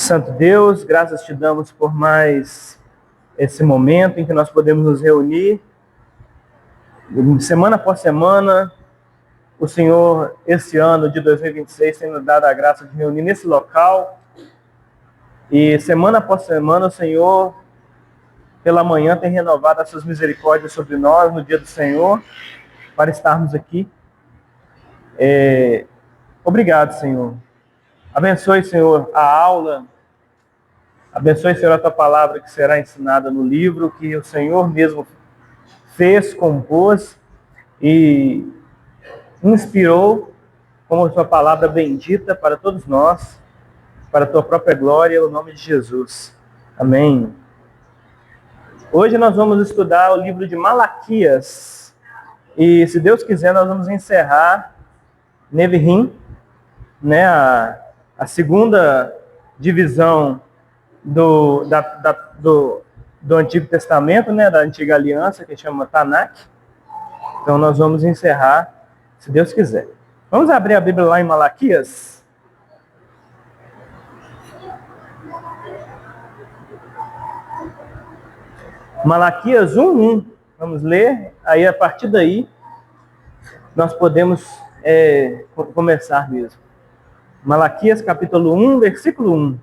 Santo Deus, graças te damos por mais esse momento em que nós podemos nos reunir. Semana após semana, o Senhor, esse ano de 2026, tem nos dado a graça de reunir nesse local. E semana após semana, o Senhor, pela manhã, tem renovado as suas misericórdias sobre nós no dia do Senhor, para estarmos aqui. Obrigado, Senhor. Abençoe, Senhor, a aula. Abençoe, Senhor, a tua palavra que será ensinada no livro que o Senhor mesmo fez, compôs e inspirou como a tua palavra bendita para todos nós, para a tua própria glória, no nome de Jesus. Amém. Hoje nós vamos estudar o livro de Malaquias. E, se Deus quiser, nós vamos encerrar Nevi'im, né, a segunda divisão do Antigo Testamento, né, da Antiga Aliança, que chama Tanakh. Então nós vamos encerrar, se Deus quiser. Vamos abrir a Bíblia lá em Malaquias. Malaquias 1:1. Vamos ler, aí a partir daí nós podemos começar mesmo. Malaquias capítulo 1, versículo 1.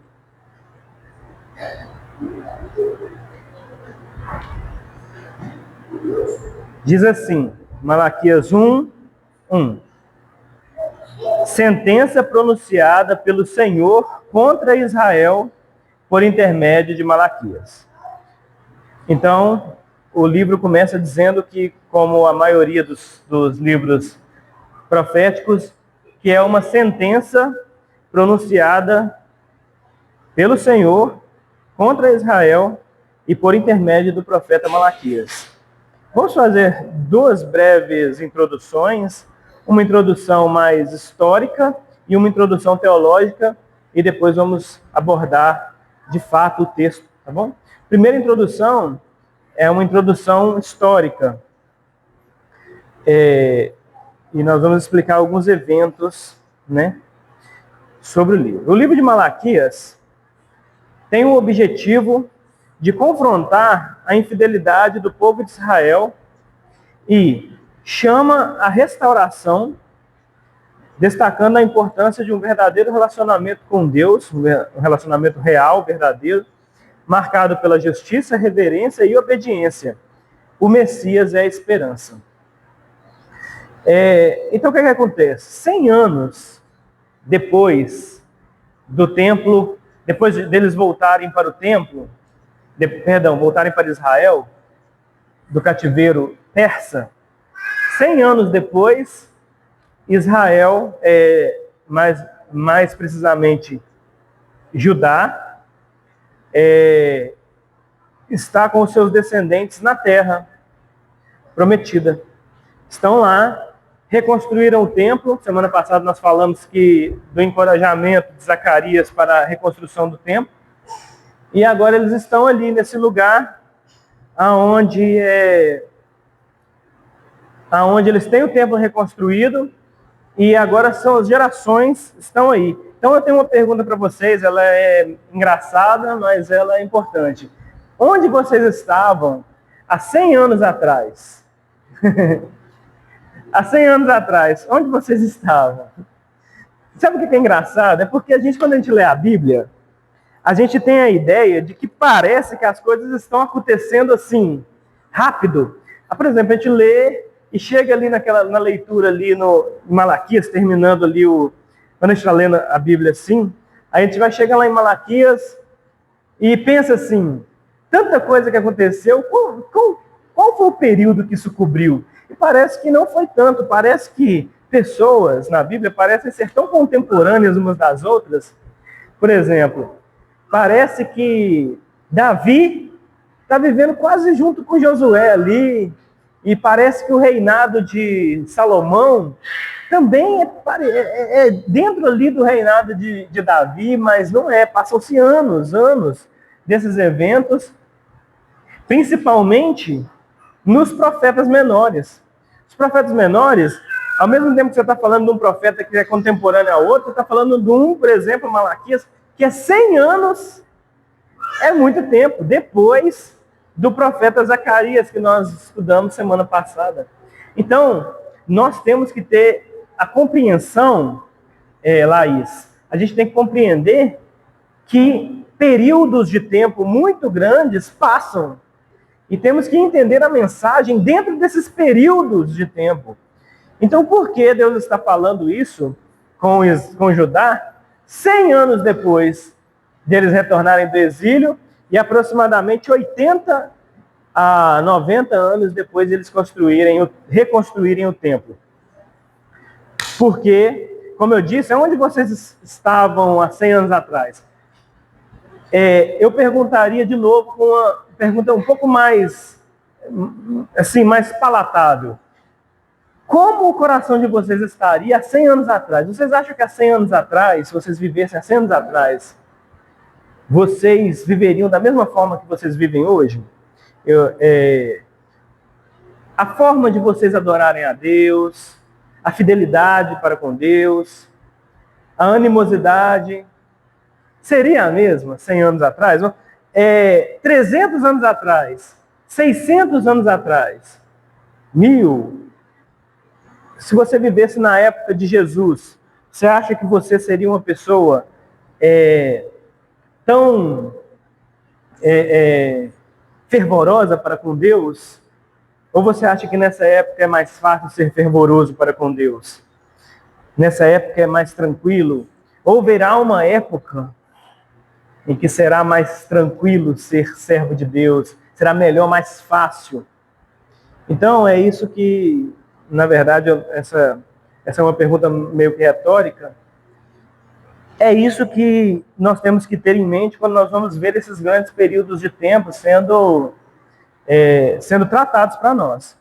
Diz assim, Malaquias 1:1. Sentença pronunciada pelo Senhor contra Israel por intermédio de Malaquias. Então, o livro começa dizendo que, como a maioria dos livros proféticos, que é uma sentença pronunciada pelo Senhor contra Israel e por intermédio do profeta Malaquias. Vamos fazer duas breves introduções, uma introdução mais histórica e uma introdução teológica, e depois vamos abordar de fato o texto, tá bom? Primeira introdução é uma introdução histórica. E nós vamos explicar alguns eventos, né, sobre o livro. O livro de Malaquias tem o objetivo de confrontar a infidelidade do povo de Israel e chama a restauração, destacando a importância de um verdadeiro relacionamento com Deus, um relacionamento real, verdadeiro, marcado pela justiça, reverência e obediência. O Messias é a esperança. Então o que acontece? 100 anos depois do templo, depois deles voltarem para o templo, voltarem para Israel, do cativeiro persa, 100 anos depois, Israel, mais precisamente Judá, está com os seus descendentes na terra prometida. Estão lá, reconstruíram o templo. Semana passada nós falamos do encorajamento de Zacarias para a reconstrução do templo. E agora eles estão ali nesse lugar onde eles têm o templo reconstruído e agora são as gerações estão aí. Então eu tenho uma pergunta para vocês, ela é engraçada, mas ela é importante. Onde vocês estavam há 100 anos atrás? Há 100 anos atrás, onde vocês estavam? Sabe o que é engraçado? É porque quando a gente lê a Bíblia, a gente tem a ideia de que parece que as coisas estão acontecendo assim, rápido. Por exemplo, a gente lê e chega ali na leitura ali em Malaquias, terminando ali quando a gente está lendo a Bíblia assim, a gente vai chegar lá em Malaquias e pensa assim, tanta coisa que aconteceu, qual foi o período que isso cobriu? E parece que não foi tanto, parece que pessoas na Bíblia parecem ser tão contemporâneas umas das outras. Por exemplo, parece que Davi está vivendo quase junto com Josué ali, e parece que o reinado de Salomão também é dentro ali do reinado de Davi, mas não é. Passam-se anos desses eventos, principalmente nos profetas menores. Os profetas menores, ao mesmo tempo que você está falando de um profeta que é contemporâneo ao outro, você está falando de um, por exemplo, Malaquias, que 100 anos é muito tempo, depois do profeta Zacarias, que nós estudamos semana passada. Então, nós temos que ter a compreensão, Laís, a gente tem que compreender que períodos de tempo muito grandes passam. E temos que entender a mensagem dentro desses períodos de tempo. Então, por que Deus está falando isso com Judá 100 anos depois deles retornarem do exílio e aproximadamente 80 a 90 anos depois de eles reconstruírem o templo? Porque, como eu disse, onde vocês estavam há 100 anos atrás? Eu perguntaria de novo com uma pergunta um pouco mais, assim, mais palatável. Como o coração de vocês estaria há 100 anos atrás? Vocês acham que há 100 anos atrás, se vocês vivessem há 100 anos atrás, vocês viveriam da mesma forma que vocês vivem hoje? A forma de vocês adorarem a Deus, a fidelidade para com Deus, a animosidade, seria a mesma 100 anos atrás? 300 anos atrás, 600 anos atrás, 1000. Se você vivesse na época de Jesus, você acha que você seria uma pessoa tão fervorosa para com Deus? Ou você acha que nessa época é mais fácil ser fervoroso para com Deus? Nessa época é mais tranquilo? Ou virá uma época em que será mais tranquilo ser servo de Deus, será melhor, mais fácil? Então, é isso que, na verdade, essa é uma pergunta meio que retórica. É isso que nós temos que ter em mente quando nós vamos ver esses grandes períodos de tempo sendo tratados para nós.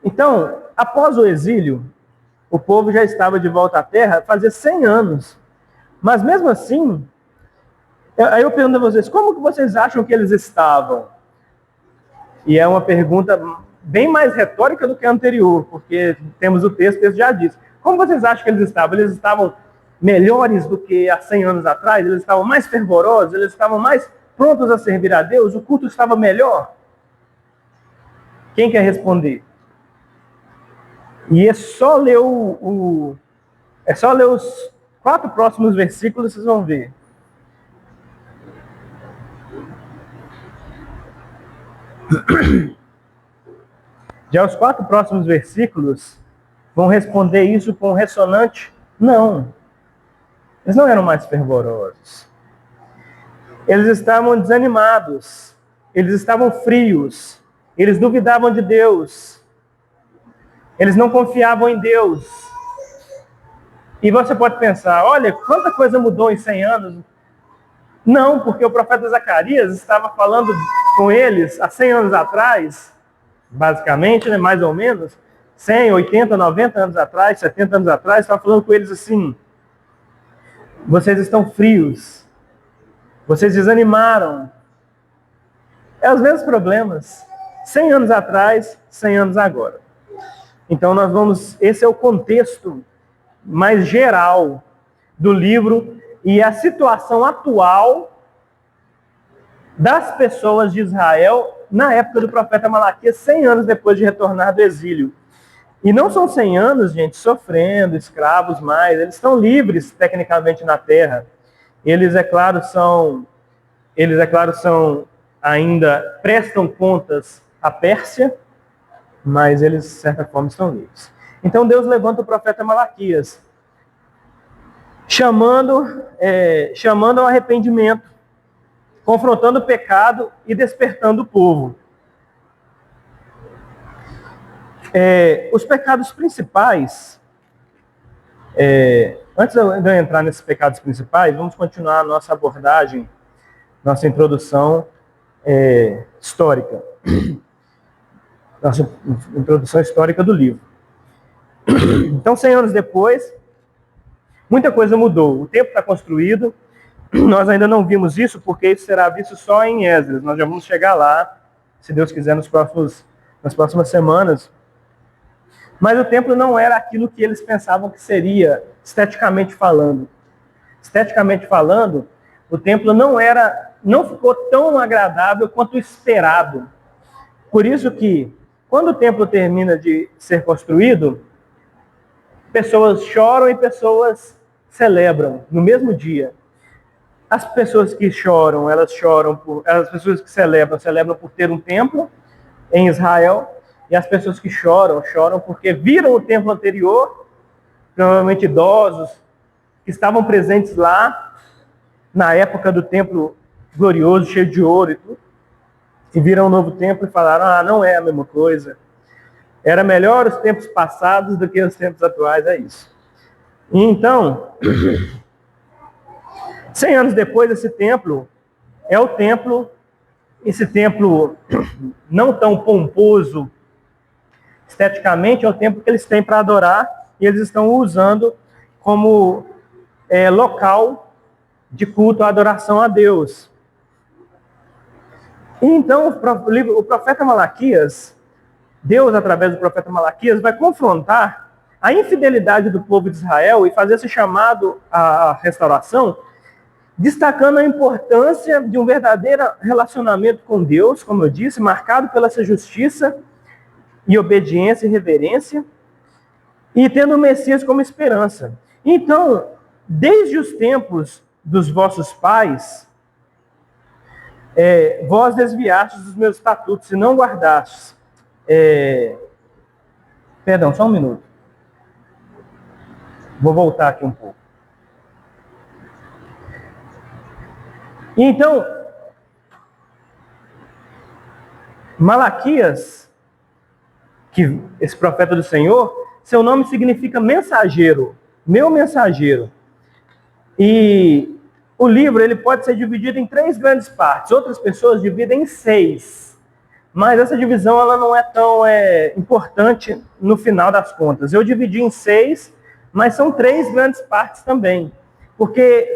Então, após o exílio, o povo já estava de volta à terra fazia 100 anos. Mas mesmo assim, aí eu pergunto a vocês, como que vocês acham que eles estavam? E é uma pergunta bem mais retórica do que a anterior, porque temos o texto já diz. Como vocês acham que eles estavam? Eles estavam melhores do que há 100 anos atrás? Eles estavam mais fervorosos? Eles estavam mais prontos a servir a Deus? O culto estava melhor? Quem quer responder? E é só ler os 4 próximos versículos, vocês vão ver. Já os 4 próximos versículos vão responder isso com ressonante não. Eles não eram mais fervorosos. Eles estavam desanimados. Eles estavam frios. Eles duvidavam de Deus. Eles não confiavam em Deus. E você pode pensar, olha, quanta coisa mudou em 100 anos. Não, porque o profeta Zacarias estava falando com eles há 100 anos atrás, basicamente, né, mais ou menos, 100, 80, 90 anos atrás, 70 anos atrás, estava falando com eles assim, vocês estão frios, vocês desanimaram. É os mesmos problemas, 100 anos atrás, 100 anos agora. Então esse é o contexto mais geral do livro e a situação atual das pessoas de Israel na época do profeta Malaquias, 100 anos depois de retornar do exílio. E não são 100 anos, gente, sofrendo, escravos mais. Eles estão livres, tecnicamente, na terra. Eles, é claro, ainda prestam contas à Pérsia, mas eles, de certa forma, estão livres. Então Deus levanta o profeta Malaquias, chamando ao arrependimento, confrontando o pecado e despertando o povo. Os pecados principais, antes de eu entrar nesses pecados principais, vamos continuar a nossa abordagem, nossa introdução histórica. Nossa introdução histórica do livro. Então, 100 anos depois, muita coisa mudou. O templo está construído. Nós ainda não vimos isso, porque isso será visto só em Esdras. Nós já vamos chegar lá, se Deus quiser, nas próximas semanas. Mas o templo não era aquilo que eles pensavam que seria, esteticamente falando. Esteticamente falando, O templo não ficou tão agradável quanto o esperado. Por isso que, quando o templo termina de ser construído, pessoas choram e pessoas celebram no mesmo dia. As pessoas que choram, as pessoas que celebram por ter um templo em Israel, e as pessoas que choram porque viram o templo anterior, provavelmente idosos, que estavam presentes lá, na época do templo glorioso, cheio de ouro e tudo, e viram o novo templo e falaram, não é a mesma coisa. Era melhor os tempos passados do que os tempos atuais, é isso. E então, 100 anos depois, esse templo esse templo não tão pomposo esteticamente, é o templo que eles têm para adorar, e eles estão usando como local de culto à adoração a Deus. E então, o profeta Malaquias, Deus, através do profeta Malaquias, vai confrontar a infidelidade do povo de Israel e fazer esse chamado à restauração, destacando a importância de um verdadeiro relacionamento com Deus, como eu disse, marcado pela essa justiça e obediência e reverência, e tendo o Messias como esperança. Então, desde os tempos dos vossos pais, vós desviastes dos meus estatutos e não guardastes. Perdão, só um minuto. Vou voltar aqui um pouco. Então, Malaquias, que esse profeta do Senhor, seu nome significa mensageiro, meu mensageiro. E o livro ele pode ser dividido em 3 grandes partes. Outras pessoas dividem em 6. Mas essa divisão ela não é tão importante no final das contas. Eu dividi em 6, mas são 3 grandes partes também. Porque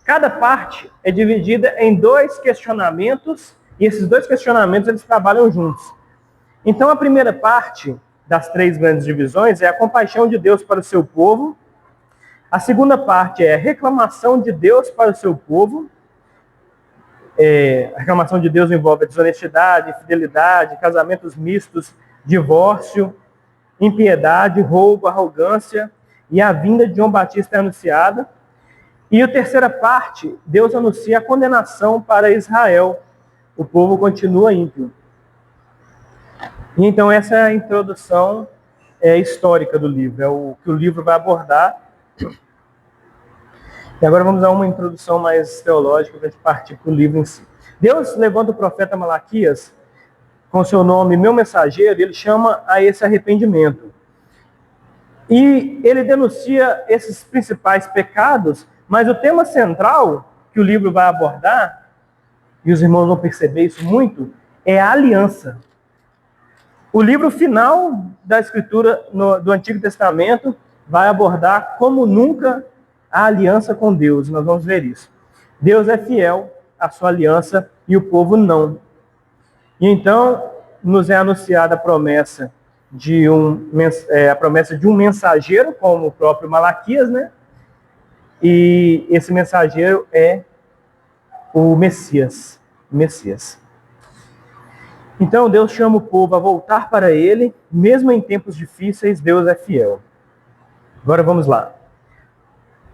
cada parte é dividida em 2 questionamentos, e esses 2 questionamentos eles trabalham juntos. Então a primeira parte das 3 grandes divisões é a compaixão de Deus para o seu povo. A segunda parte é a reclamação de Deus para o seu povo. A reclamação de Deus envolve a desonestidade, infidelidade, casamentos mistos, divórcio, impiedade, roubo, arrogância, e a vinda de João Batista é anunciada. E a terceira parte, Deus anuncia a condenação para Israel. O povo continua ímpio. E então essa é a introdução histórica do livro, é o que o livro vai abordar. E agora vamos a uma introdução mais teológica para a gente partir para o livro em si. Deus levanta o profeta Malaquias com seu nome, meu mensageiro, e ele chama a esse arrependimento. E ele denuncia esses principais pecados, mas o tema central que o livro vai abordar, e os irmãos vão perceber isso muito, é a aliança. O livro final da Escritura do Antigo Testamento vai abordar como nunca a aliança com Deus. Nós vamos ver isso. Deus é fiel à sua aliança e o povo não. E então nos é anunciada a promessa de um mensageiro, como o próprio Malaquias, né? E esse mensageiro é o Messias. Então Deus chama o povo a voltar para ele, mesmo em tempos difíceis, Deus é fiel. Agora vamos lá.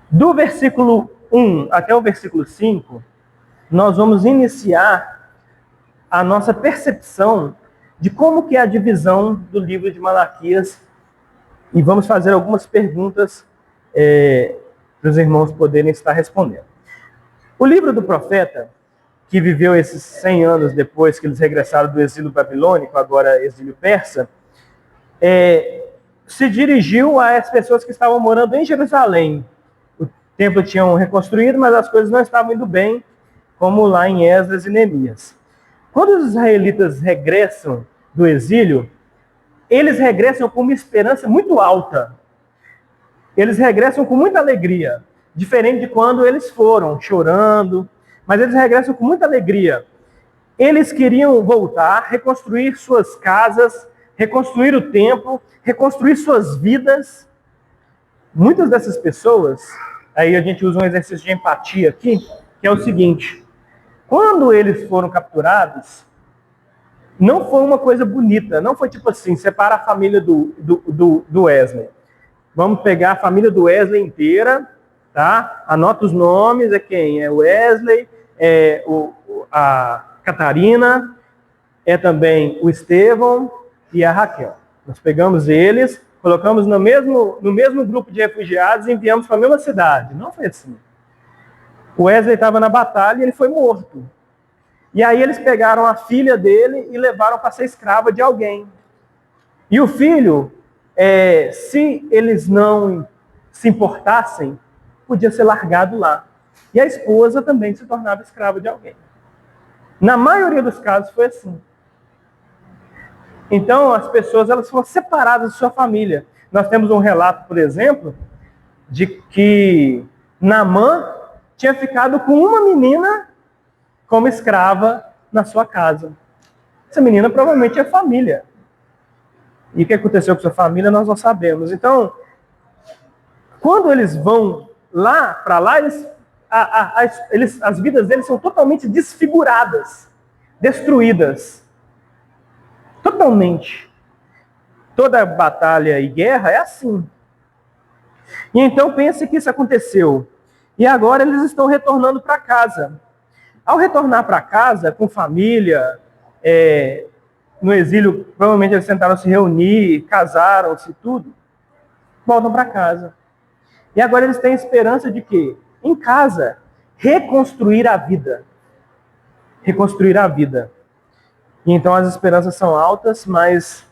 Do versículo 1 até o versículo 5, nós vamos iniciar a nossa percepção de como que é a divisão do livro de Malaquias, e vamos fazer algumas perguntas para os irmãos poderem estar respondendo. O livro do profeta, que viveu esses 100 anos depois que eles regressaram do exílio babilônico, agora exílio persa, se dirigiu às pessoas que estavam morando em Jerusalém. O templo tinham reconstruído, mas as coisas não estavam indo bem, como lá em Esdras e Neemias. Quando os israelitas regressam do exílio, eles regressam com uma esperança muito alta. Eles regressam com muita alegria, diferente de quando eles foram, chorando, mas eles regressam com muita alegria. Eles queriam voltar, reconstruir suas casas, reconstruir o templo, reconstruir suas vidas. Muitas dessas pessoas Aí a gente usa um exercício de empatia aqui, que é o seguinte: quando eles foram capturados, não foi uma coisa bonita, não foi tipo assim, separa a família do Wesley. Vamos pegar a família do Wesley inteira, tá? Anota os nomes, é quem? É o Wesley, a Catarina, é também o Estevão e a Raquel. Nós pegamos eles, colocamos no mesmo grupo de refugiados e enviamos para a mesma cidade. Não foi assim. O Wesley estava na batalha e ele foi morto. E aí eles pegaram a filha dele e levaram para ser escrava de alguém. E o filho, se eles não se importassem, podia ser largado lá. E a esposa também se tornava escrava de alguém. Na maioria dos casos foi assim. Então as pessoas elas foram separadas de sua família. Nós temos um relato, por exemplo, de que Naamã tinha ficado com uma menina como escrava na sua casa. Essa menina provavelmente é família. E o que aconteceu com sua família nós não sabemos. Então, quando eles vão para lá, as vidas deles são totalmente desfiguradas, destruídas. Totalmente. Toda batalha e guerra é assim. E então pense que isso aconteceu. E agora eles estão retornando para casa. Ao retornar para casa, com família, no exílio, provavelmente eles tentaram se reunir, casaram-se, tudo, voltam para casa. E agora eles têm esperança de quê? Em casa, reconstruir a vida. Reconstruir a vida. E então as esperanças são altas, mas...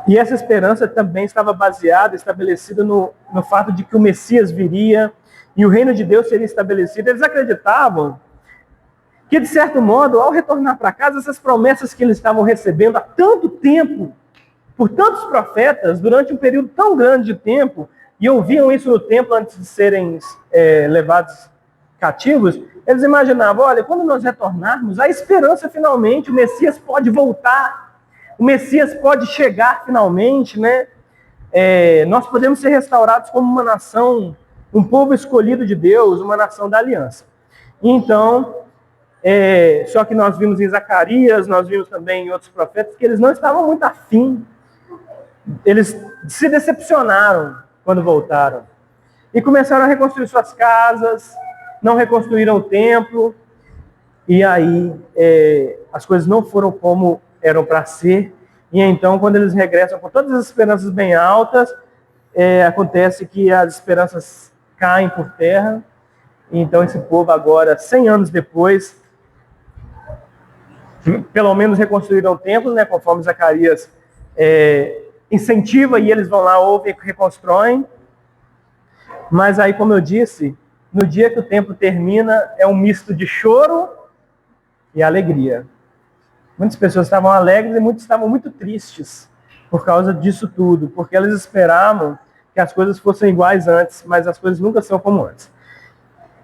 E essa esperança também estava baseada, estabelecida no fato de que o Messias viria e o reino de Deus seria estabelecido. Eles acreditavam que, de certo modo, ao retornar para casa, essas promessas que eles estavam recebendo há tanto tempo, por tantos profetas, durante um período tão grande de tempo, e ouviam isso no templo antes de serem levados cativos, eles imaginavam, olha, quando nós retornarmos, a esperança finalmente, o Messias pode voltar, o Messias pode chegar finalmente, né? Nós podemos ser restaurados como uma nação, um povo escolhido de Deus, uma nação da aliança. Então, só que nós vimos em Zacarias, nós vimos também em outros profetas, que eles não estavam muito afim. Eles se decepcionaram quando voltaram. E começaram a reconstruir suas casas, não reconstruíram o templo, e aí as coisas não foram como eram para ser. E então, quando eles regressam com todas as esperanças bem altas, acontece que as esperanças caem por terra. E então esse povo agora, 100 anos depois, pelo menos reconstruíram o templo, né, conforme Zacarias incentiva, e eles vão lá, ouvem e reconstroem. Mas aí, como eu disse, no dia que o templo termina, é um misto de choro e alegria. Muitas pessoas estavam alegres e muitos estavam muito tristes por causa disso tudo, porque elas esperavam que as coisas fossem iguais antes, mas as coisas nunca são como antes.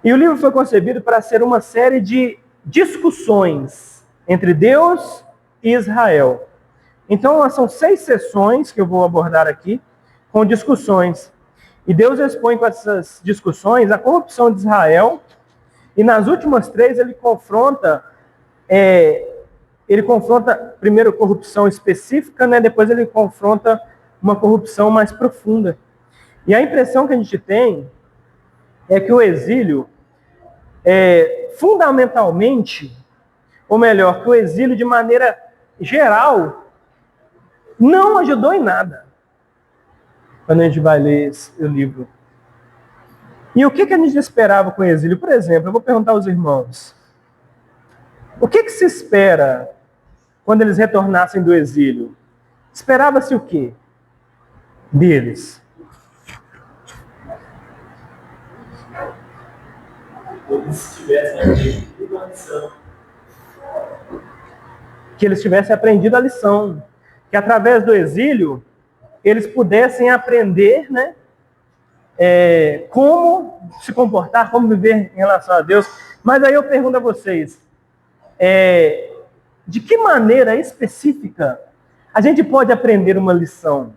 E o livro foi concebido para ser uma série de discussões entre Deus e Israel. Então, são 6 sessões que eu vou abordar aqui, com discussões. E Deus expõe com essas discussões a corrupção de Israel, e nas últimas 3 ele confronta primeiro corrupção específica, né? Depois ele confronta uma corrupção mais profunda. E a impressão que a gente tem é que o exílio, fundamentalmente, ou melhor, que o exílio de maneira geral, não ajudou em nada, quando a gente vai ler o livro. E o que a gente esperava com o exílio? Por exemplo, eu vou perguntar aos irmãos, o que se espera quando eles retornassem do exílio? Esperava-se o quê deles? Que eles tivessem aprendido a lição. Que através do exílio, eles pudessem aprender, né, como se comportar, como viver em relação a Deus. Mas aí eu pergunto a vocês, de que maneira específica a gente pode aprender uma lição?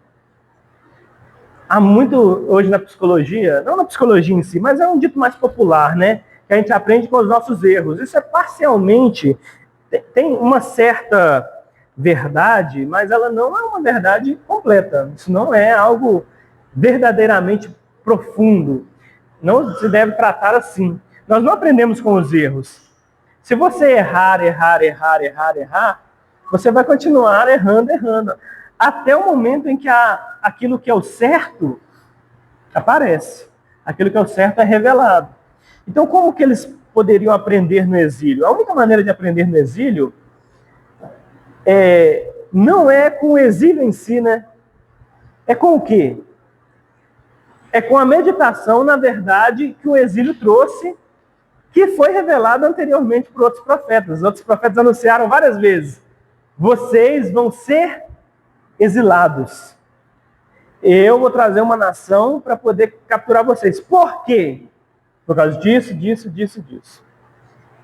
Há muito hoje na psicologia, não na psicologia em si, mas é um dito mais popular, né? Que a gente aprende com os nossos erros. Isso é parcialmente, tem uma certa verdade, mas ela não é uma verdade completa. Isso não é algo verdadeiramente profundo. Não se deve tratar assim. Nós não aprendemos com os erros. Se você errar, você vai continuar errando, até o momento em que aquilo que é o certo aparece. Aquilo que é o certo é revelado. Então, como que eles poderiam aprender no exílio? A única maneira de aprender no exílio não é com o exílio em si, né? É com o quê? É com a meditação, na verdade, que o exílio trouxe, que foi revelado anteriormente por outros profetas. Os outros profetas anunciaram várias vezes: vocês vão ser exilados. Eu vou trazer uma nação para poder capturar vocês. Por quê? Por causa disso.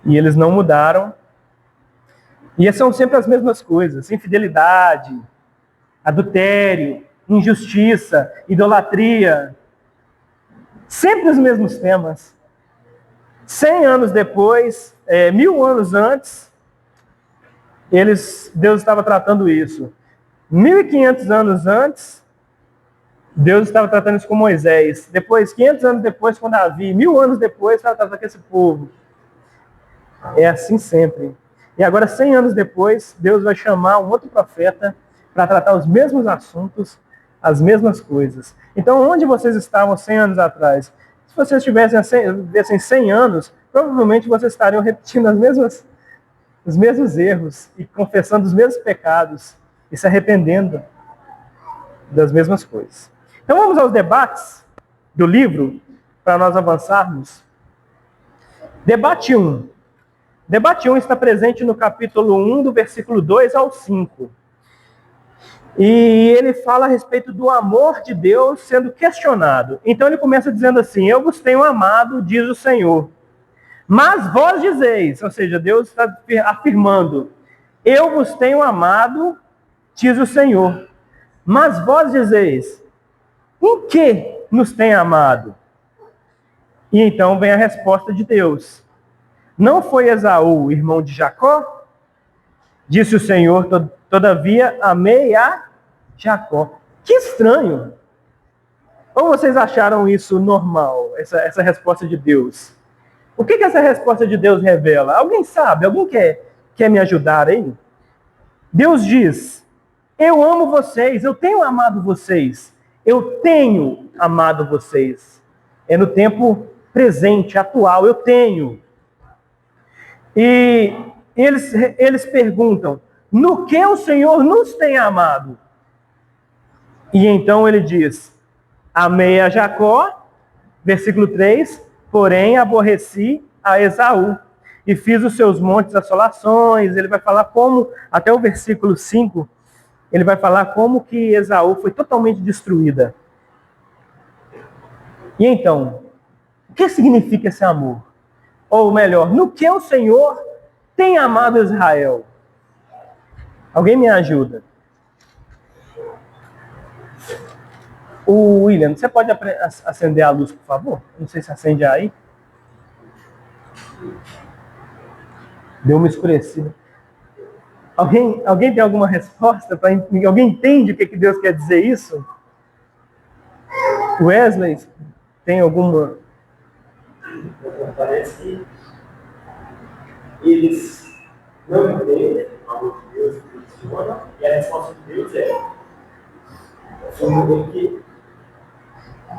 E eles não mudaram. E são sempre as mesmas coisas: infidelidade, adultério, injustiça, idolatria. Sempre os mesmos temas. 100 anos depois, 1000 anos antes, Deus estava tratando isso. 1500 anos antes, Deus estava tratando isso com Moisés. Depois, 500 anos depois, com Davi. 1000 anos depois, estava tratando com esse povo. É assim sempre. E agora, 100 anos depois, Deus vai chamar um outro profeta para tratar os mesmos assuntos, as mesmas coisas. Então, onde vocês estavam 100 anos atrás? Se vocês tivessem 100 anos, provavelmente vocês estariam repetindo os mesmos erros e confessando os mesmos pecados e se arrependendo das mesmas coisas. Então, vamos aos debates do livro, para nós avançarmos. Debate 1. Debate 1 está presente no capítulo 1, do versículo 2 ao 5. E ele fala a respeito do amor de Deus sendo questionado. Então ele começa dizendo assim: eu vos tenho amado, diz o Senhor. Mas vós dizeis, ou seja, Deus está afirmando: eu vos tenho amado, diz o Senhor. Mas vós dizeis: em que nos tem amado? E então vem a resposta de Deus: não foi Esaú, irmão de Jacó? Disse o Senhor: todavia amei a Jacó. Que estranho! Ou vocês acharam isso normal, essa resposta de Deus? O que essa resposta de Deus revela? Alguém sabe? Alguém quer me ajudar aí? Deus diz: eu amo vocês, eu tenho amado vocês. Eu tenho amado vocês. É no tempo presente, atual, eu tenho. E eles perguntam: no que o Senhor nos tem amado? E então ele diz: amei a Jacó, versículo 3, porém aborreci a Esaú, e fiz os seus montes assolações. Ele vai falar como, até o versículo 5, ele vai falar como que Esaú foi totalmente destruída. E então, o que significa esse amor? Ou melhor, no que o Senhor tem amado Israel? Alguém me ajuda? O William, você pode acender a luz, por favor? Não sei se acende aí. Deu uma escurecida. Alguém tem alguma resposta? Alguém entende o que Deus quer dizer isso? Wesley, tem alguma? Parece que eles não entendem o amor de Deus que funciona, e a resposta de Deus que,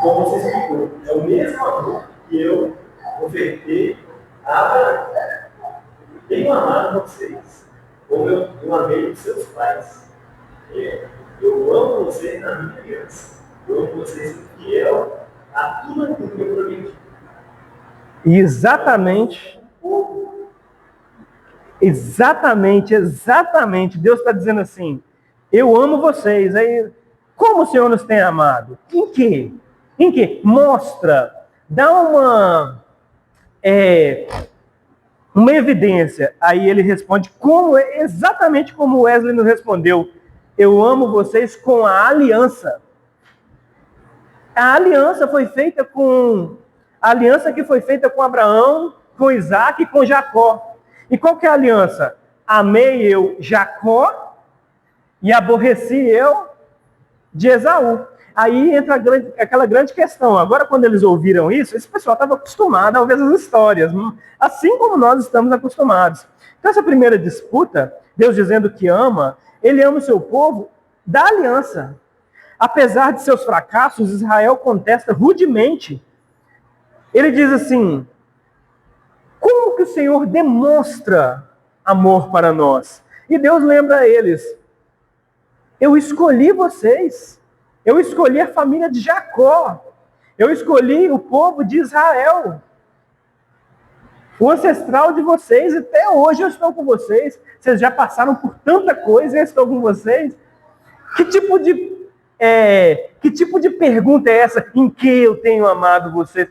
como você explicou, é o mesmo amor que eu ofertei a Abraão. Tenho amado vocês, como eu amei os seus pais. Eu amo vocês na minha aliança. Eu amo vocês fiel a tudo aquilo que eu prometi. Exatamente. Deus está dizendo assim: eu amo vocês. Aí, como o Senhor nos tem amado? Em quê? Mostra, dá uma evidência. Aí ele responde exatamente como Wesley nos respondeu: eu amo vocês com a aliança. A aliança foi feita com a aliança que foi feita com Abraão, com Isaac e com Jacó. E qual que é a aliança? Amei eu Jacó e aborreci eu de Esaú. Aí entra aquela grande questão. Agora, quando eles ouviram isso, esse pessoal estava acostumado a ouvir essas histórias, assim como nós estamos acostumados. Então, essa primeira disputa, Deus dizendo que ama, ele ama o seu povo da aliança. Apesar de seus fracassos, Israel contesta rudemente. Ele diz assim: como que o Senhor demonstra amor para nós? E Deus lembra a eles: eu escolhi vocês. Eu escolhi a família de Jacó. Eu escolhi o povo de Israel. O ancestral de vocês. Até hoje eu estou com vocês. Vocês já passaram por tanta coisa e eu estou com vocês. Que tipo de pergunta é essa? Em que eu tenho amado vocês?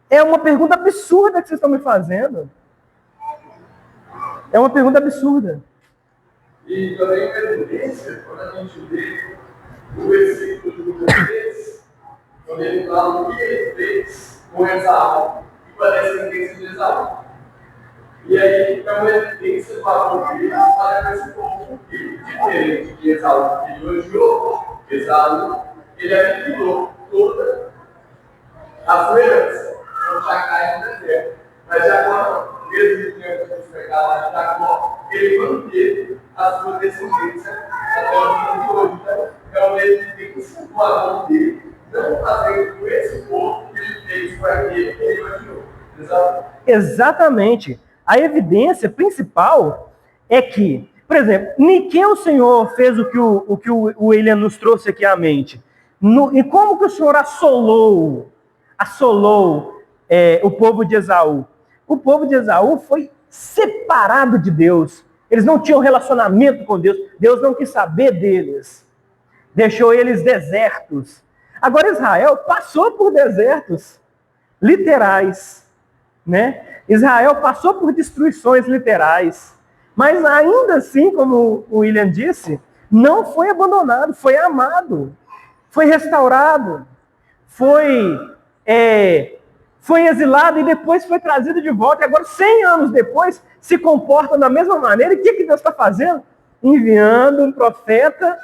É uma pergunta absurda que vocês estão me fazendo. É uma pergunta absurda. E também uma evidência, quando a gente vê o versículo de número 3, quando ele fala o que ele fez com Esaú, que parece a evidência de Esaú. E aí é uma evidência do amor dele para esse povo, porque diferente de Esaú, que elogiou Esaú, ele aniquilou toda a sua herança, não Jacó no deserto. Mas Jacó não, mesmo diante dos pecados de Jacó, ele manteve a sua descendência até o dia de hoje. Então, é uma evidência do amor dele, não fazendo com esse povo que ele fez com aquele que ele imaginou. Exatamente. A evidência principal é que, por exemplo, em que o Senhor fez o que o William nos trouxe aqui à mente? E como que o Senhor assolou o povo de Esaú? O povo de Esaú foi separado de Deus. Eles não tinham relacionamento com Deus. Deus não quis saber deles. Deixou eles desertos. Agora Israel passou por desertos literais, né? Israel passou por destruições literais. Mas ainda assim, como o William disse, não foi abandonado, foi amado, foi restaurado, foi exilado e depois foi trazido de volta. E agora, 100 anos depois, se comporta da mesma maneira. E o que Deus está fazendo? Enviando um profeta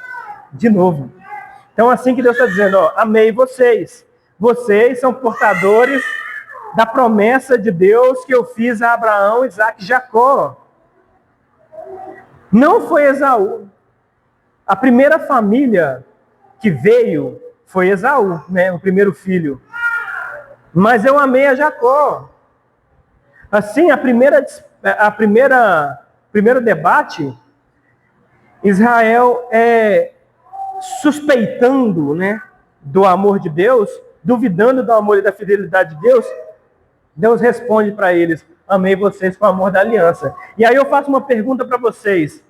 de novo. Então, assim que Deus está dizendo, amei vocês. Vocês são portadores da promessa de Deus que eu fiz a Abraão, Isaac e Jacó. Não foi Esaú. A primeira família que veio foi Esaú, né? O primeiro filho. Mas eu amei a Jacó. Assim, primeiro debate, Israel suspeitando, né, do amor de Deus, duvidando do amor e da fidelidade de Deus, Deus responde para eles: amei vocês com o amor da aliança. E aí eu faço uma pergunta para vocês: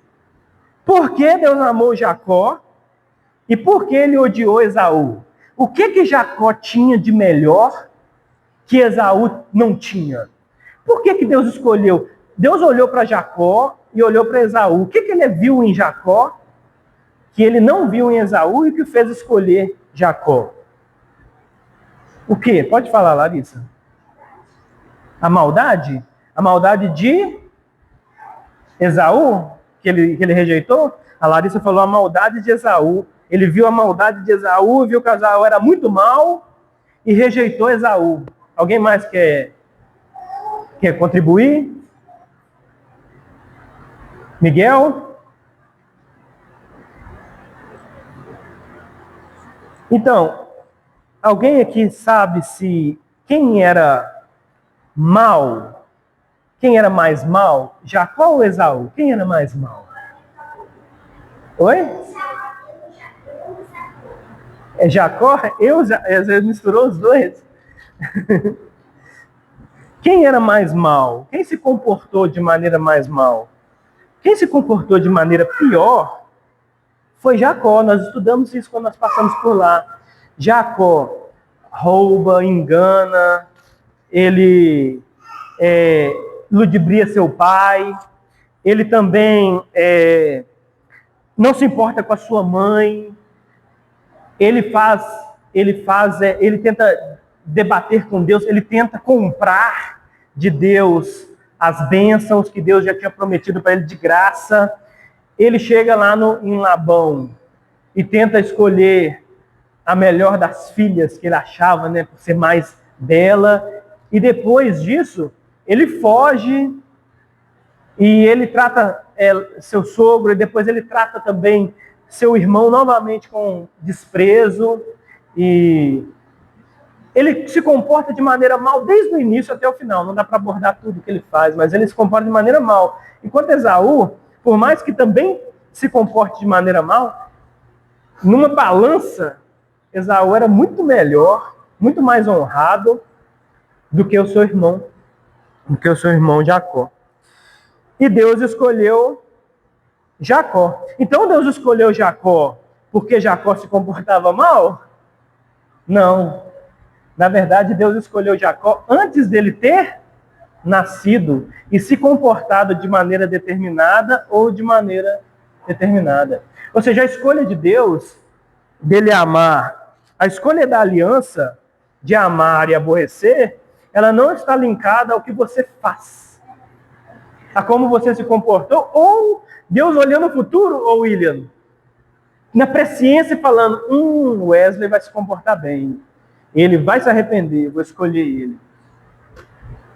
por que Deus amou Jacó e por que ele odiou Esaú? O que Jacó tinha de melhor que Esaú não tinha? Por que Deus escolheu? Deus olhou para Jacó e olhou para Esaú. O que ele viu em Jacó que ele não viu em Esaú e que o fez escolher Jacó? O quê? Pode falar, Larissa. A maldade? A maldade de Esaú, que ele rejeitou? A Larissa falou a maldade de Esaú. Ele viu a maldade de Esaú, viu que Esaú era muito mau e rejeitou Esaú. Alguém mais quer contribuir? Miguel? Então, alguém aqui sabe se quem era mau, quem era mais mau? Jacó ou Esaú? Quem era mais mau? Oi? É Jacó? Você misturou os dois? Quem era mais mau? Quem se comportou de maneira mais mal? Quem se comportou de maneira pior foi Jacó. Nós estudamos isso quando nós passamos por lá. Jacó rouba, engana, ele ludibria seu pai, ele também não se importa com a sua mãe, ele faz ele tenta debater com Deus, ele tenta comprar de Deus as bênçãos que Deus já tinha prometido para ele de graça. Ele chega lá em Labão e tenta escolher a melhor das filhas que ele achava, né, por ser mais bela. E depois disso, ele foge e ele trata seu sogro, e depois ele trata também seu irmão novamente com desprezo. E ele se comporta de maneira mal desde o início até o final. Não dá para abordar tudo que ele faz, mas ele se comporta de maneira mal. Enquanto Esaú, por mais que também se comporte de maneira mal, numa balança, Esaú era muito melhor, muito mais honrado do que o seu irmão Jacó. E Deus escolheu Jacó. Então Deus escolheu Jacó porque Jacó se comportava mal? Não. Na verdade, Deus escolheu Jacó antes dele ter nascido e se comportado de maneira determinada ou de maneira determinada. Ou seja, a escolha de Deus, dele amar, a escolha da aliança de amar e aborrecer, ela não está linkada ao que você faz, a como você se comportou, ou Deus olhando o futuro, ou William, na presciência falando, Wesley vai se comportar bem, ele vai se arrepender, vou escolher ele.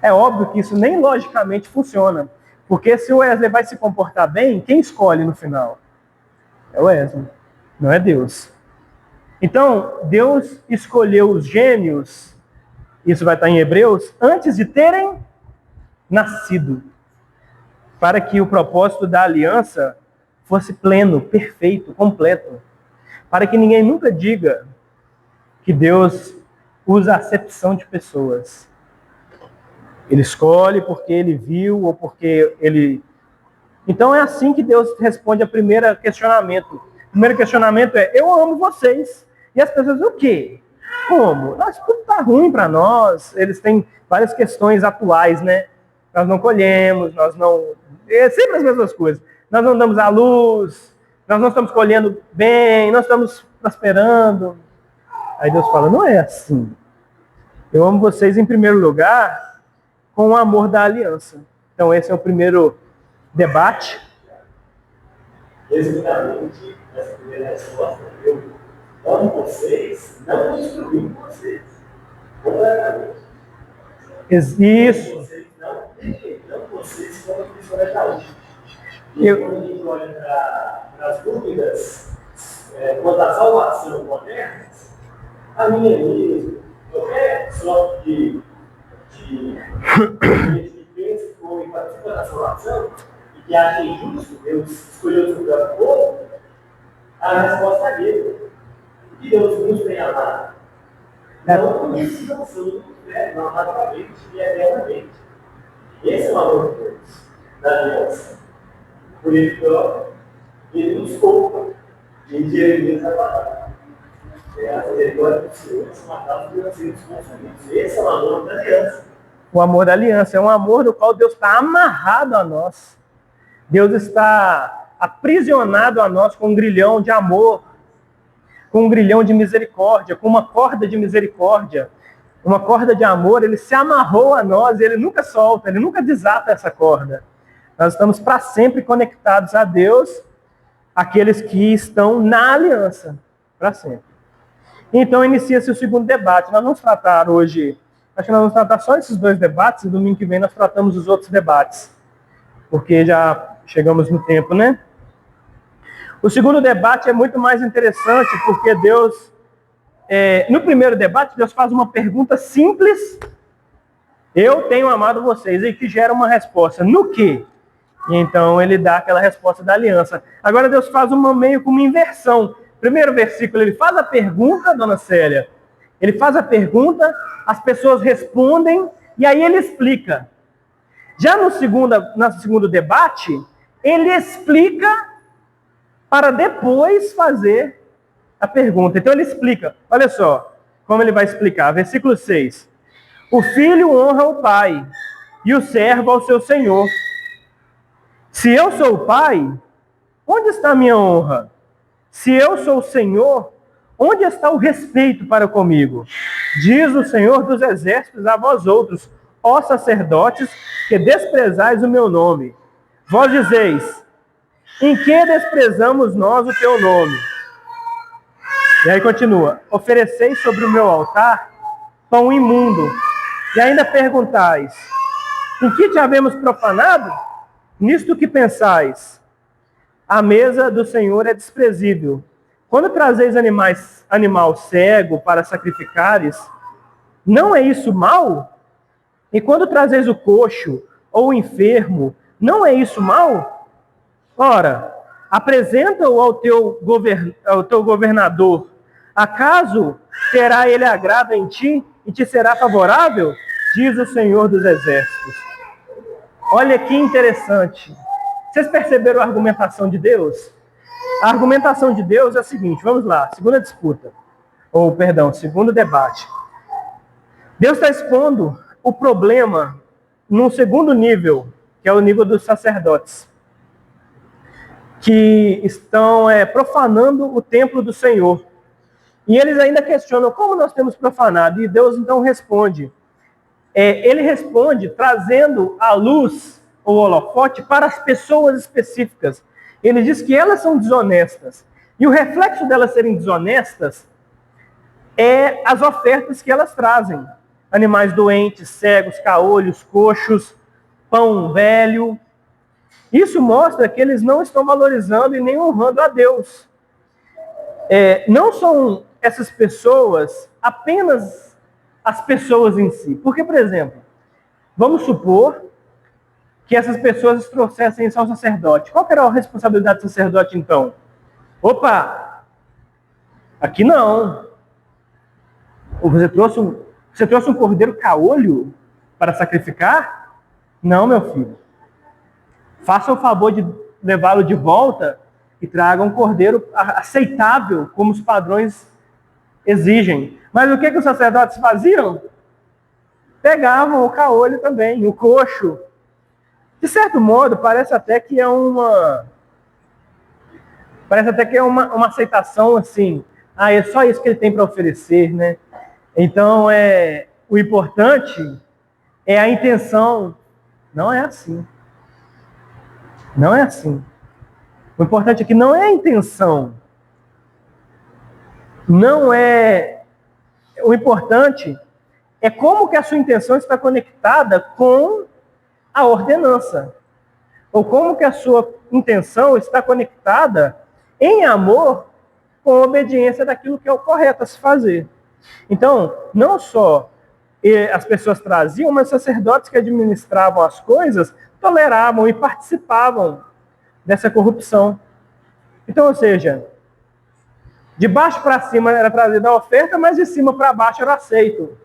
É óbvio que isso nem logicamente funciona, porque se o Wesley vai se comportar bem, quem escolhe no final? É o Wesley, não é Deus. Então, Deus escolheu os gêmeos, isso vai estar em Hebreus, antes de terem nascido, para que o propósito da aliança fosse pleno, perfeito, completo, para que ninguém nunca diga que Deus usa acepção de pessoas. Ele escolhe porque ele viu ou porque ele... Então é assim que Deus responde ao primeiro questionamento. O primeiro questionamento é, eu amo vocês. E as pessoas, o quê? Como? Nossa, tudo está ruim para nós. Eles têm várias questões atuais, né? Nós não colhemos, nós não... É sempre as mesmas coisas. Nós não damos à luz, nós não estamos colhendo bem, nós estamos prosperando. Aí Deus fala, não é assim. Eu amo vocês em primeiro lugar com o amor da aliança. Então esse é o primeiro debate. Resumidamente, essa primeira resposta, eu amo vocês, não destruindo vocês. Completamente. Isso. Vocês não vocês como cristãos da hoje. E quando a gente olha para as dúvidas quanto à salvação moderna, a minha mesmo, qualquer sorte de gente que pensa que foi participa da salvação e que acha injusto Deus escolher o lugar do povo, a resposta é dele. Que Deus nos tem amado. Não por isso não somos não naturalmente e eternamente. Esse é o amor de Deus, da aliança. Por ele próprio, ele nos poupa em Jeremias da palavra. A misericórdia do Senhor são matados pelos seus consumidos. Esse é o amor da aliança. O amor da aliança é um amor do qual Deus está amarrado a nós. Deus está aprisionado a nós com um grilhão de amor, com um grilhão de misericórdia, com uma corda de misericórdia, uma corda de amor. Ele se amarrou a nós e ele nunca solta, ele nunca desata essa corda. Nós estamos para sempre conectados a Deus, aqueles que estão na aliança, para sempre. Então inicia-se o segundo debate. Nós vamos tratar hoje, acho que nós vamos tratar só esses dois debates, e domingo que vem nós tratamos os outros debates, porque já chegamos no tempo, né? O segundo debate é muito mais interessante, porque Deus, no primeiro debate, Deus faz uma pergunta simples, eu tenho amado vocês, e que gera uma resposta, no quê? E então ele dá aquela resposta da aliança. Agora Deus faz meio como uma inversão. Primeiro versículo, ele faz a pergunta, dona Célia, ele faz a pergunta, as pessoas respondem, e aí ele explica. Já no segundo debate, ele explica para depois fazer a pergunta. Então ele explica, olha só, como ele vai explicar. Versículo 6. O filho honra o pai, e o servo ao seu senhor. Se eu sou o pai, onde está a minha honra? Se eu sou o Senhor, Onde está o respeito para comigo? Diz o Senhor dos Exércitos a vós outros, ó sacerdotes, que desprezais o meu nome. Vós dizeis, em que desprezamos nós o teu nome? E aí continua, ofereceis sobre o meu altar pão imundo. E ainda perguntais, em que te havemos profanado? Nisto que pensais, a mesa do Senhor é desprezível. Quando trazeis animal cego para sacrificares, não é isso mal? E quando trazeis o coxo ou o enfermo, não é isso mal? Ora, apresenta-o ao teu governador. Acaso terá ele agrado em ti e te será favorável? Diz o Senhor dos Exércitos. Olha que interessante. Vocês perceberam a argumentação de Deus? A argumentação de Deus é a seguinte, vamos lá, segundo debate. Deus está expondo o problema num segundo nível, que é o nível dos sacerdotes, que estão profanando o templo do Senhor. E eles ainda questionam como nós temos profanado. E Deus então responde. Ele responde trazendo a luz, ou holofote, para as pessoas específicas. Ele diz que elas são desonestas. E o reflexo delas serem desonestas é as ofertas que elas trazem. Animais doentes, cegos, caolhos, coxos, pão velho. Isso mostra que eles não estão valorizando e nem honrando a Deus. Não são essas pessoas apenas as pessoas em si. Porque, por exemplo, vamos supor que essas pessoas trouxessem isso ao sacerdote. Qual que era a responsabilidade do sacerdote, então? Opa! Aqui não. Você trouxe um cordeiro caolho para sacrificar? Não, meu filho. Faça o favor de levá-lo de volta e traga um cordeiro aceitável, como os padrões exigem. Mas o que os sacerdotes faziam? Pegavam o caolho também, o coxo. De certo modo, parece até que é uma aceitação assim. É só isso que ele tem para oferecer, né? Então, o importante é a intenção. Não é assim. Não é assim. O importante aqui não é a intenção. O importante é como que a sua intenção está conectada com a ordenança. Ou como que a sua intenção está conectada em amor com a obediência daquilo que é o correto a se fazer. Então, não só as pessoas traziam, mas os sacerdotes que administravam as coisas toleravam e participavam dessa corrupção. Então, ou seja, de baixo para cima era trazida a oferta, mas de cima para baixo era aceito.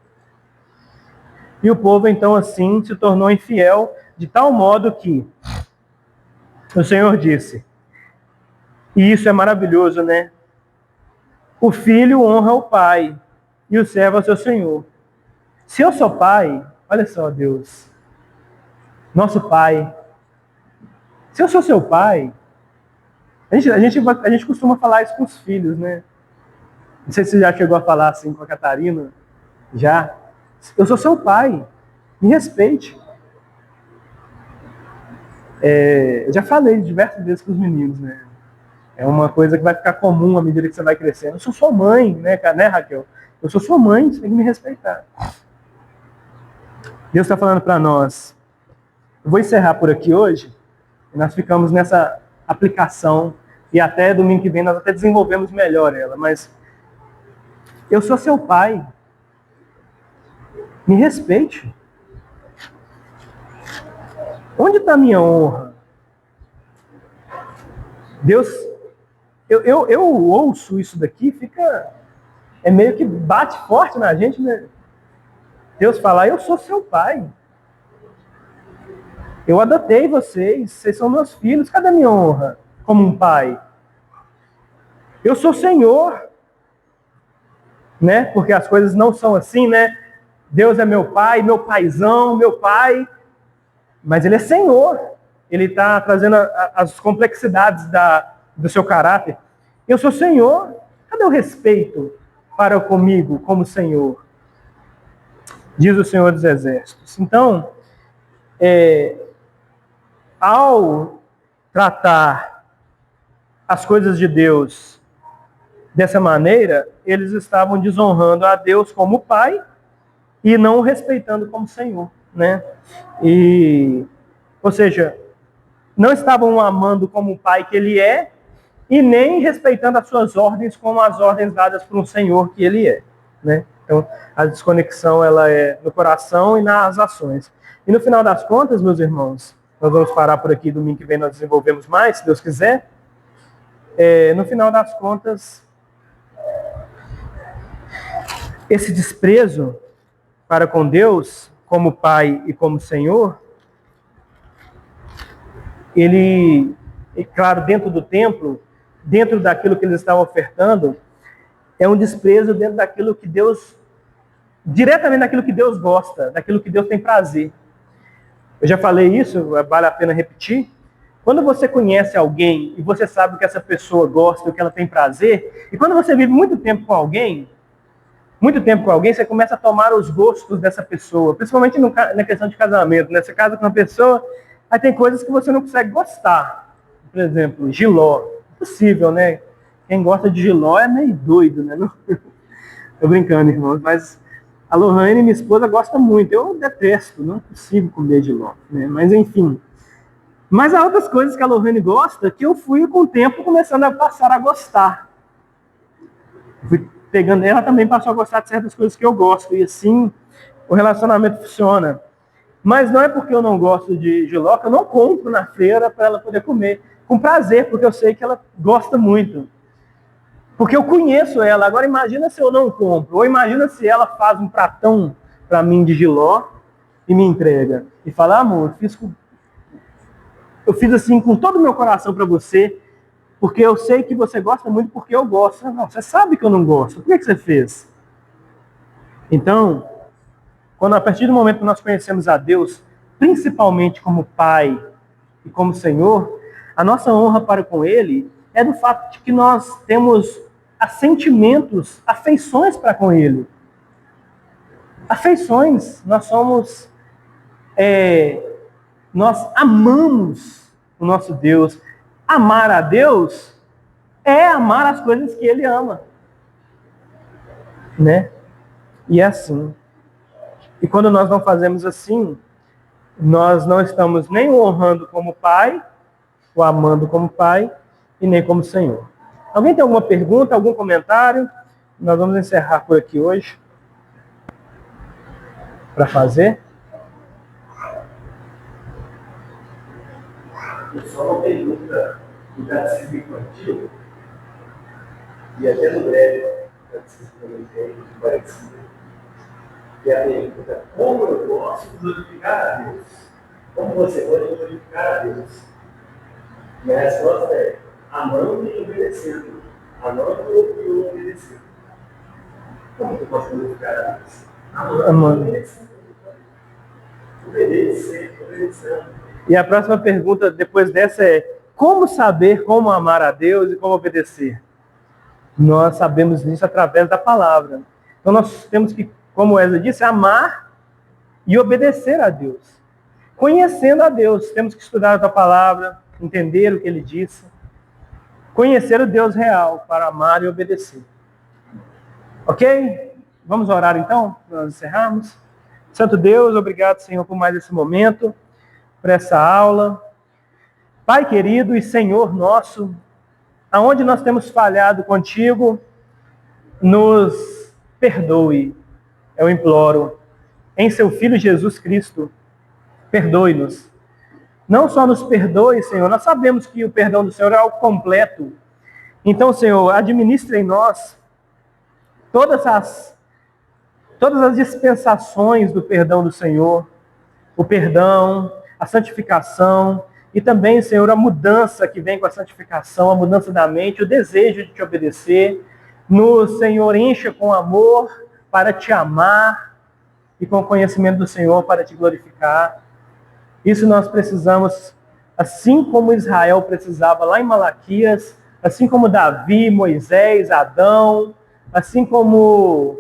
E o povo, então, assim, se tornou infiel, de tal modo que o Senhor disse, e isso é maravilhoso, né? O filho honra o pai, e o servo ao seu senhor. Se eu sou pai, olha só, Deus, nosso pai, se eu sou seu pai, a gente costuma falar isso com os filhos, né? Não sei se você já chegou a falar assim com a Catarina. Já. Eu sou seu pai. Me respeite. Eu já falei diversas vezes com os meninos, né? É uma coisa que vai ficar comum à medida que você vai crescendo. Eu sou sua mãe, né, Raquel? Eu sou sua mãe, você tem que me respeitar. Deus está falando para nós. Eu vou encerrar por aqui hoje. E nós ficamos nessa aplicação. E até domingo que vem nós até desenvolvemos melhor ela. Mas eu sou seu pai. Me respeite. Onde está a minha honra? Deus, eu ouço isso daqui, meio que bate forte na gente, né? Deus fala, eu sou seu pai. Eu adotei vocês são meus filhos, cadê a minha honra como um pai? Eu sou Senhor. Né? Porque as coisas não são assim, né? Deus é meu pai, meu paizão, meu pai. Mas ele é Senhor. Ele está trazendo as complexidades do seu caráter. Eu sou Senhor. Cadê o respeito para comigo como Senhor? Diz o Senhor dos Exércitos. Então, ao tratar as coisas de Deus dessa maneira, eles estavam desonrando a Deus como Pai e não o respeitando como Senhor, né? Ou seja, não estavam amando como o Pai que Ele é e nem respeitando as suas ordens como as ordens dadas por um Senhor que Ele é, né? Então, a desconexão ela é no coração e nas ações. E no final das contas, meus irmãos, nós vamos parar por aqui, domingo que vem nós desenvolvemos mais, se Deus quiser. No final das contas, esse desprezo para com Deus, como Pai e como Senhor, ele, claro, dentro do templo, dentro daquilo que eles estavam ofertando, é um desprezo dentro daquilo que Deus, diretamente daquilo que Deus gosta, daquilo que Deus tem prazer. Eu já falei isso, vale a pena repetir. Quando você conhece alguém e você sabe o que essa pessoa gosta, o que ela tem prazer, e quando você vive muito tempo com alguém, você começa a tomar os gostos dessa pessoa, principalmente na questão de casamento, né? Você casa com uma pessoa, aí tem coisas que você não consegue gostar. Por exemplo, jiló. Impossível, né? Quem gosta de jiló é meio doido, né? Não... Tô brincando, irmãos, mas a Lohane, minha esposa, gosta muito. Eu detesto, não é possível comer jiló, né? Mas enfim. Mas há outras coisas que a Lohane gosta que eu fui com o tempo começando a passar a gostar. Fui pegando ela, também passou a gostar de certas coisas que eu gosto. E assim, o relacionamento funciona. Mas não é porque eu não gosto de jiló que eu não compro na feira para ela poder comer. Com prazer, porque eu sei que ela gosta muito. Porque eu conheço ela. Agora imagina se eu não compro. Ou imagina se ela faz um pratão para mim de jiló e me entrega. E fala, amor, eu fiz assim com todo o meu coração para você, porque eu sei que você gosta muito, porque eu gosto. Não, você sabe que eu não gosto. Por que você fez? Então, a partir do momento que nós conhecemos a Deus, principalmente como Pai e como Senhor, a nossa honra para com Ele é do fato de que nós temos assentimentos, afeições para com Ele. Afeições. Nós amamos o nosso Deus. Amar a Deus é amar as coisas que Ele ama. Né? E é assim. E quando nós não fazemos assim, nós não estamos nem o honrando como Pai, o amando como Pai, e nem como Senhor. Alguém tem alguma pergunta, algum comentário? Nós vamos encerrar por aqui hoje. Para fazer. Só uma pergunta do catecismo infantil, e até no breve, o catecismo também tem parecido, que é a pergunta: como eu posso glorificar a Deus? Como você pode glorificar a Deus? E a resposta é: amando e obedecendo. Amando e obedecendo. Como eu posso glorificar a Deus? Amando e obedecendo. Obedecendo. E a próxima pergunta depois dessa é: como saber como amar a Deus e como obedecer? Nós sabemos isso através da palavra. Então nós temos que, como Wesley disse, amar e obedecer a Deus. Conhecendo a Deus, temos que estudar a tua palavra, entender o que Ele disse, conhecer o Deus real para amar e obedecer. Ok? Vamos orar então, para nós encerrarmos. Santo Deus, obrigado, Senhor, por mais esse momento, por essa aula. Pai querido e Senhor nosso, aonde nós temos falhado contigo, nos perdoe, eu imploro. Em seu Filho Jesus Cristo, perdoe-nos. Não só nos perdoe, Senhor, nós sabemos que o perdão do Senhor é algo completo. Então, Senhor, administre em nós todas as dispensações do perdão do Senhor, o perdão, a santificação e também, Senhor, a mudança que vem com a santificação, a mudança da mente, o desejo de te obedecer. Nos, Senhor, encha com amor para te amar e com o conhecimento do Senhor para te glorificar. Isso nós precisamos, assim como Israel precisava lá em Malaquias, assim como Davi, Moisés, Adão, assim como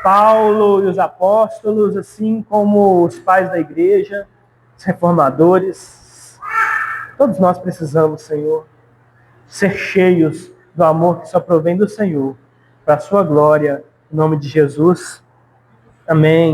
Paulo e os apóstolos, assim como os pais da igreja, os reformadores. Todos nós precisamos, Senhor, ser cheios do amor que só provém do Senhor, para a sua glória, em nome de Jesus. Amém.